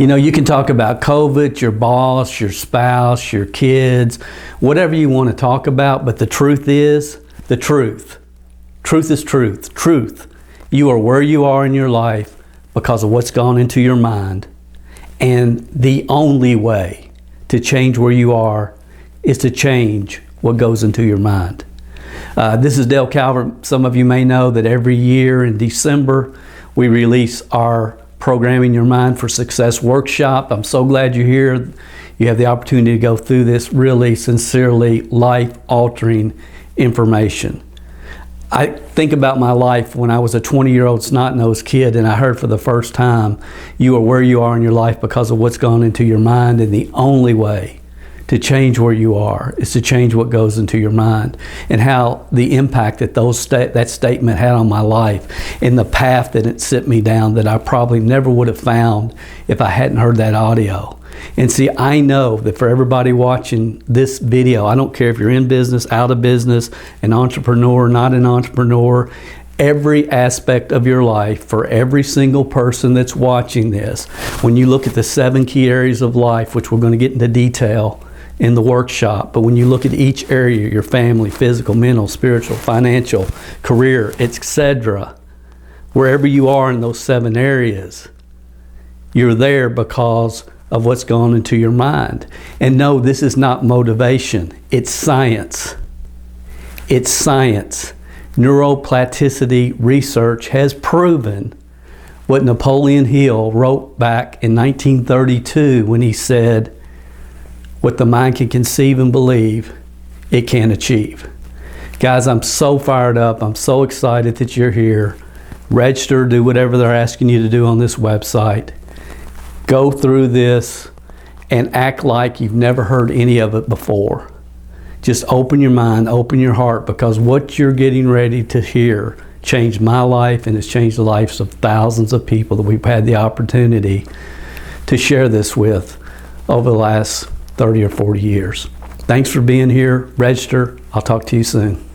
You know, you can talk about COVID, your boss, your spouse, your kids, whatever you want to talk about, but the truth is the truth. Truth is truth. Truth. You are where you are in your life because of what's gone into your mind. And the only way to change where you are is to change what goes into your mind. This is Dale Calvert. Some of you may know that every year in December, we release our Programming Your Mind for Success workshop. I'm so glad you're here. You have the opportunity to go through this really sincerely life-altering information. I think about my life when I was a 20-year-old snot-nosed kid and I heard for the first time, you are where you are in your life because of what's gone into your mind, and the only way to change where you are is to change what goes into your mind, and how the impact that that statement had on my life and the path that it set me down that I probably never would have found if I hadn't heard that audio. And see, I know that for everybody watching this video, I don't care if you're in business, out of business, an entrepreneur, not an entrepreneur, every aspect of your life, for every single person that's watching this, when you look at the 7 key areas of life, which we're going to get into detail in the workshop, but when you look at each area, your family, physical, mental, spiritual, financial, career, etc., wherever you are in those 7 areas, you're there because of what's gone into your mind. And no, this is not motivation. It's science. It's science. Neuroplasticity research has proven what Napoleon Hill wrote back in 1932 when he said, what the mind can conceive and believe, it can achieve. Guys, I'm so fired up. I'm so excited that you're here. Register, do whatever they're asking you to do on this website. Go through this and act like you've never heard any of it before. Just open your mind, open your heart, because what you're getting ready to hear changed my life, and it's changed the lives of thousands of people that we've had the opportunity to share this with over the last 30 or 40 years. Thanks for being here. Register. I'll talk to you soon.